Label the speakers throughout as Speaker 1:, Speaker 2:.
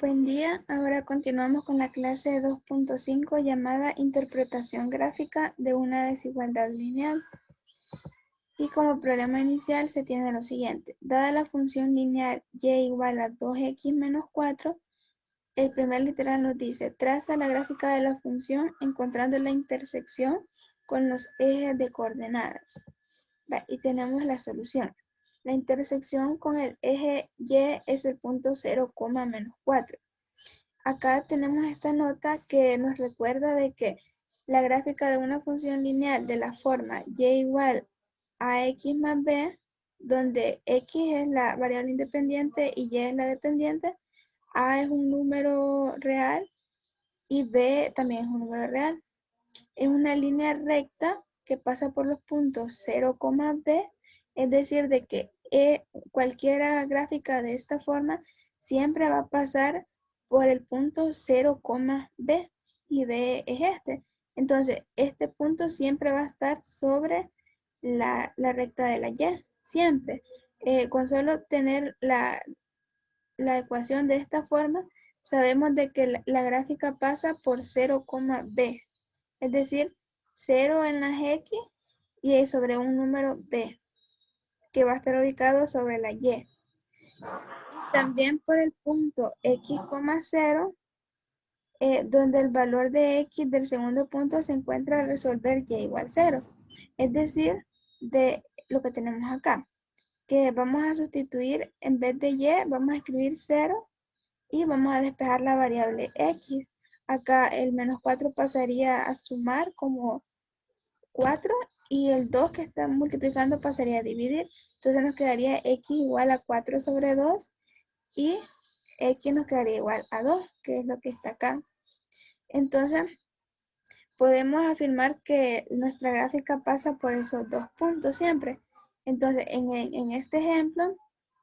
Speaker 1: Buen día, ahora continuamos con la clase 2.5 llamada Interpretación gráfica de una desigualdad lineal. Y como problema inicial se tiene lo siguiente. Dada la función lineal y igual a 2x menos 4, el primer literal nos dice, traza la gráfica de la función encontrando la intersección con los ejes de coordenadas. Y tenemos la solución. La intersección con el eje y es el punto 0, menos 4. Acá tenemos esta nota que nos recuerda de que la gráfica de una función lineal de la forma y igual a x más b, donde x es la variable independiente y y es la dependiente, a es un número real y b también es un número real. Es una línea recta que pasa por los puntos 0, b, es decir, de que cualquier gráfica de esta forma siempre va a pasar por el punto 0, b, y b es este. Entonces, este punto siempre va a estar sobre la recta de la y, siempre. Con solo tener la ecuación de esta forma, sabemos de que la gráfica pasa por 0, b. Es decir, 0 en las x y sobre un número b, que va a estar ubicado sobre la y. También por el punto x, 0, donde el valor de x del segundo punto se encuentra al resolver y igual 0. Es decir, de lo que tenemos acá, que vamos a sustituir en vez de y, vamos a escribir 0 y vamos a despejar la variable x. Acá el menos 4 pasaría a sumar como 4 y el 2 que está multiplicando pasaría a dividir. Entonces nos quedaría x igual a 4 sobre 2 y x nos quedaría igual a 2, que es lo que está acá. Entonces podemos afirmar que nuestra gráfica pasa por esos dos puntos siempre. Entonces en este ejemplo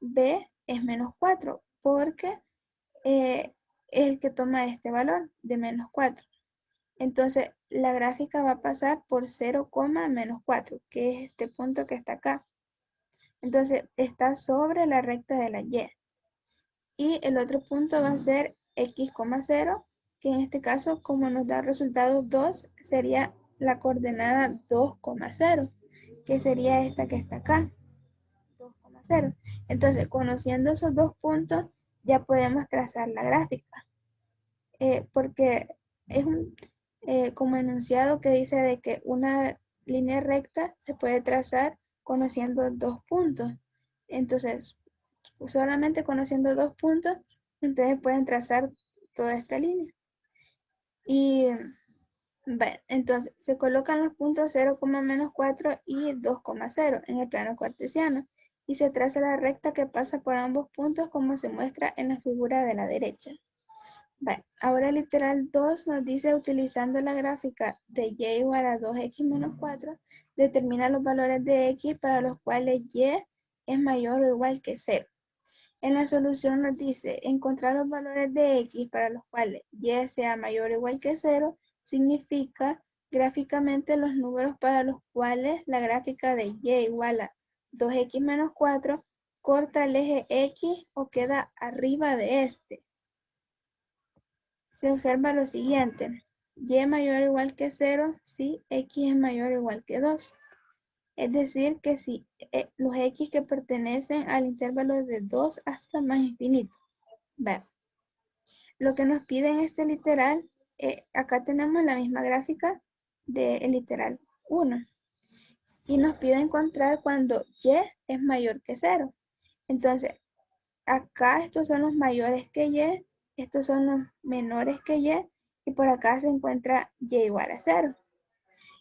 Speaker 1: b es menos 4 porque es el que toma este valor de menos 4. Entonces, la gráfica va a pasar por 0, menos 4, que es este punto que está acá. Entonces, está sobre la recta de la y. Y el otro punto va a ser x, 0, que en este caso, como nos da resultado 2, sería la coordenada 2, 0, que sería esta que está acá, 2, 0. Entonces, conociendo esos dos puntos, ya podemos trazar la gráfica. Porque es un como enunciado que dice de que una línea recta se puede trazar conociendo dos puntos. Entonces, solamente conociendo dos puntos, ustedes pueden trazar toda esta línea. Y bueno, entonces se colocan los puntos 0, menos 4 y 2, 0 en el plano cartesiano y se traza la recta que pasa por ambos puntos como se muestra en la figura de la derecha. Vale, ahora el literal 2 nos dice, utilizando la gráfica de y igual a 2x menos 4, determina los valores de x para los cuales y es mayor o igual que 0. En la solución nos dice, encontrar los valores de x para los cuales y sea mayor o igual que 0, significa gráficamente los números para los cuales la gráfica de y igual a 2x menos 4 corta el eje x o queda arriba de este. Se observa lo siguiente, y mayor o igual que 0 si x es mayor o igual que 2. Es decir, que si los x que pertenecen al intervalo de 2 hasta más infinito. Bueno, lo que nos pide en este literal, acá tenemos la misma gráfica del literal 1. Y nos pide encontrar cuando y es mayor que 0. Entonces, acá estos son los mayores que y, estos son los menores que y por acá se encuentra y igual a 0.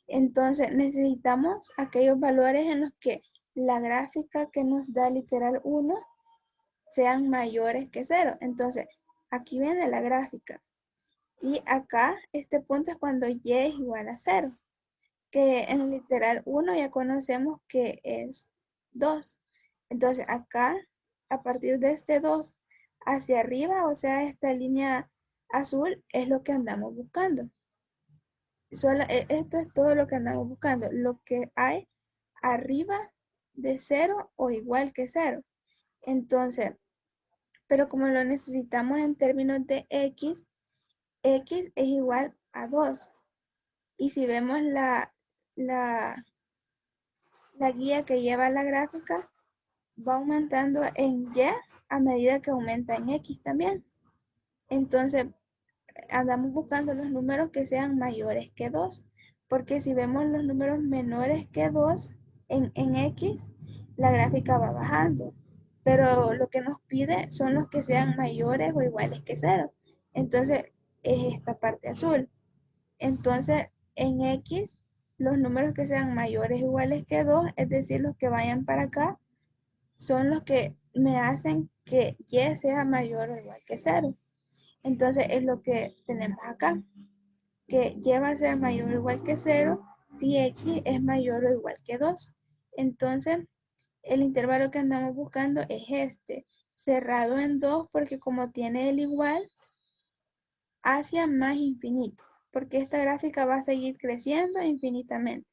Speaker 1: Entonces necesitamos aquellos valores en los que la gráfica que nos da literal 1 sean mayores que 0. Entonces aquí viene la gráfica. Y acá este punto es cuando y es igual a 0. Que en el literal 1 ya conocemos que es 2. Entonces acá, a partir de este 2 hacia arriba, o sea, esta línea azul es lo que andamos buscando. Esto es todo lo que andamos buscando, lo que hay arriba de 0 o igual que 0. Entonces, pero como lo necesitamos en términos de x, x es igual a 2. Y si vemos la, la guía que lleva la gráfica, va aumentando en y a medida que aumenta en x también. Entonces, andamos buscando los números que sean mayores que 2, porque si vemos los números menores que 2 en x, la gráfica va bajando, pero lo que nos pide son los que sean mayores o iguales que 0. Entonces, es esta parte azul. Entonces, en x, los números que sean mayores o iguales que 2, es decir, los que vayan para acá, son los que me hacen que y sea mayor o igual que 0. Entonces es lo que tenemos acá, que y va a ser mayor o igual que 0 si x es mayor o igual que 2. Entonces el intervalo que andamos buscando es este, cerrado en 2 porque como tiene el igual, hacia más infinito, porque esta gráfica va a seguir creciendo infinitamente.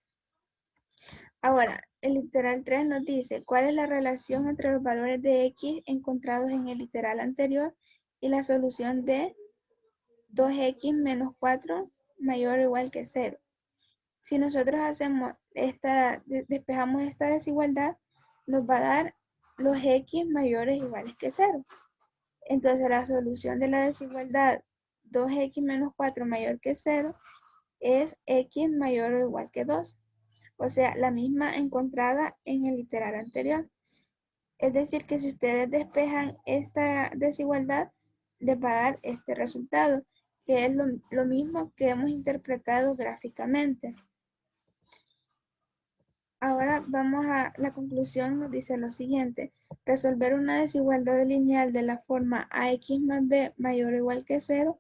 Speaker 1: Ahora, el literal 3 nos dice cuál es la relación entre los valores de x encontrados en el literal anterior y la solución de 2x menos 4 mayor o igual que 0. Si nosotros hacemos despejamos esta desigualdad, nos va a dar los x mayores o iguales que 0. Entonces la solución de la desigualdad 2x menos 4 mayor que 0 es x mayor o igual que 2. O sea, la misma encontrada en el literal anterior. Es decir, que si ustedes despejan esta desigualdad, les va a dar este resultado, que es lo mismo que hemos interpretado gráficamente. Ahora vamos a la conclusión, nos dice lo siguiente. Resolver una desigualdad lineal de la forma ax más b mayor o igual que 0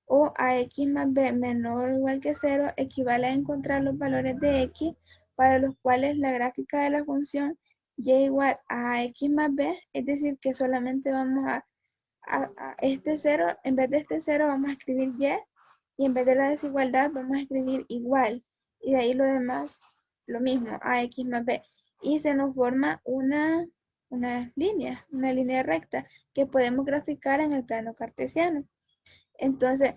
Speaker 1: o ax más b menor o igual que 0 equivale a encontrar los valores de x para los cuales la gráfica de la función y igual a ax más b, es decir, que solamente vamos a este 0, en vez de este 0 vamos a escribir y en vez de la desigualdad vamos a escribir igual. Y de ahí lo demás, lo mismo, ax más b. Y se nos forma una línea recta que podemos graficar en el plano cartesiano. Entonces,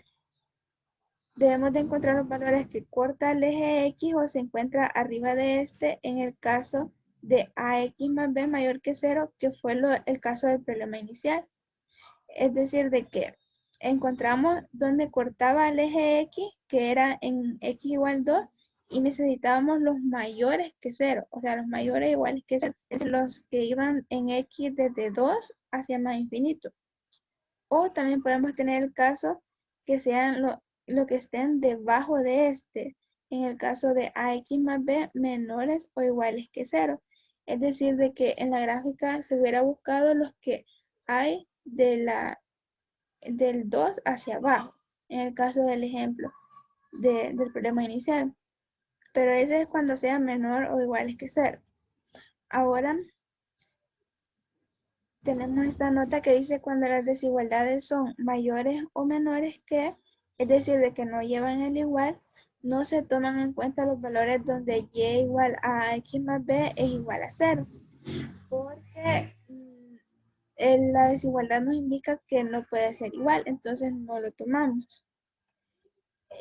Speaker 1: debemos de encontrar los valores que corta el eje X o se encuentra arriba de este en el caso de ax más b mayor que 0, que fue el caso del problema inicial. Es decir, de que encontramos donde cortaba el eje X, que era en X igual 2, y necesitábamos los mayores que 0, o sea, los mayores iguales que 0, es decir, los que iban en X desde 2 hacia más infinito. O también podemos tener el caso que sean lo que estén debajo de este, en el caso de ax más b menores o iguales que 0. Es decir, de que en la gráfica se hubiera buscado los que hay del 2 hacia abajo, en el caso del ejemplo del problema inicial. Pero ese es cuando sea menor o iguales que 0. Ahora tenemos esta nota que dice cuando las desigualdades son mayores o menores que, es decir, de que no llevan el igual, no se toman en cuenta los valores donde y igual a x más b es igual a 0. Porque la desigualdad nos indica que no puede ser igual, entonces no lo tomamos.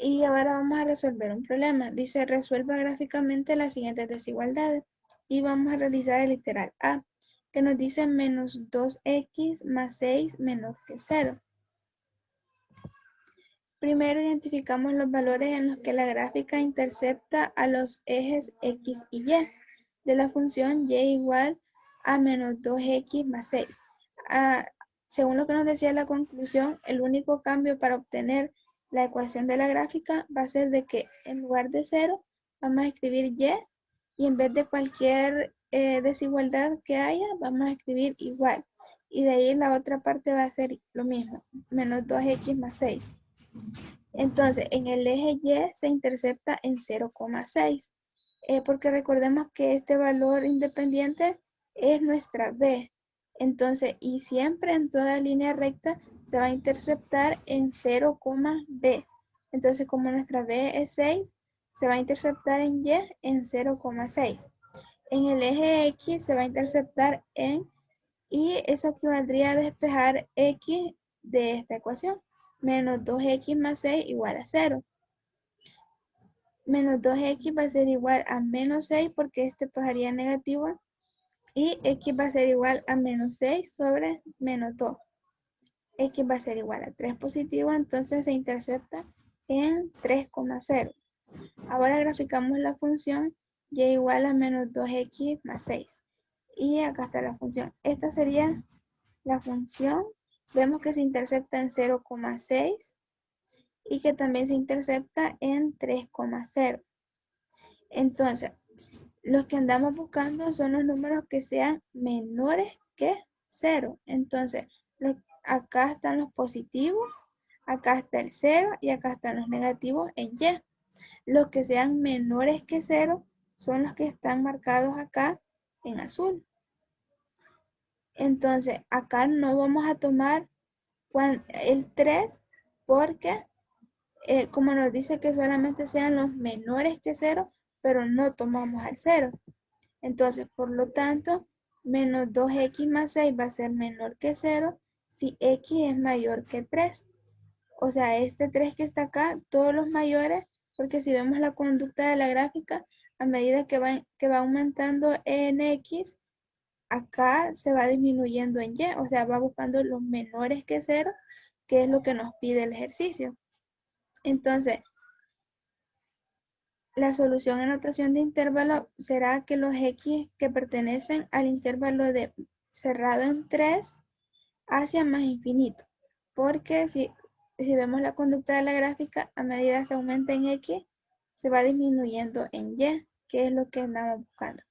Speaker 1: Y ahora vamos a resolver un problema. Dice, resuelva gráficamente las siguientes desigualdades. Y vamos a realizar el literal A, que nos dice menos 2x más 6 menor que 0. Primero identificamos los valores en los que la gráfica intercepta a los ejes x y y de la función y igual a menos 2x más 6. Según lo que nos decía la conclusión, el único cambio para obtener la ecuación de la gráfica va a ser de que en lugar de 0 vamos a escribir y en vez de cualquier desigualdad que haya vamos a escribir igual. Y de ahí la otra parte va a ser lo mismo, menos 2x más 6. Entonces, en el eje Y se intercepta en 0,6, porque recordemos que este valor independiente es nuestra B. Entonces, y siempre en toda línea recta se va a interceptar en 0,B. Entonces, como nuestra B es 6, se va a interceptar en Y en 0,6. En el eje X se va a interceptar en Y eso equivaldría a despejar x de esta ecuación. Menos 2x más 6 igual a 0. Menos 2x va a ser igual a menos 6 porque este pasaría negativo. Y x va a ser igual a menos 6 sobre menos 2. X va a ser igual a 3 positivo, entonces se intercepta en 3,0. Ahora graficamos la función y igual a menos 2x más 6. Y acá está la función. Esta sería la función. Vemos que se intercepta en 0,6 y que también se intercepta en 3,0. Entonces, los que andamos buscando son los números que sean menores que 0. Entonces, acá están los positivos, acá está el 0 y acá están los negativos en Y. Los que sean menores que 0 son los que están marcados acá en azul. Entonces, acá no vamos a tomar el 3 porque como nos dice que solamente sean los menores que 0, pero no tomamos al 0. Entonces, por lo tanto, menos 2x más 6 va a ser menor que 0 si x es mayor que 3. O sea, este 3 que está acá, todos los mayores, porque si vemos la conducta de la gráfica, a medida que va aumentando en x, acá se va disminuyendo en y, o sea, va buscando los menores que 0, que es lo que nos pide el ejercicio. Entonces, la solución en notación de intervalo será que los x que pertenecen al intervalo de cerrado en 3 hacia más infinito. Porque si vemos la conducta de la gráfica, a medida que se aumenta en x, se va disminuyendo en y, que es lo que andamos buscando.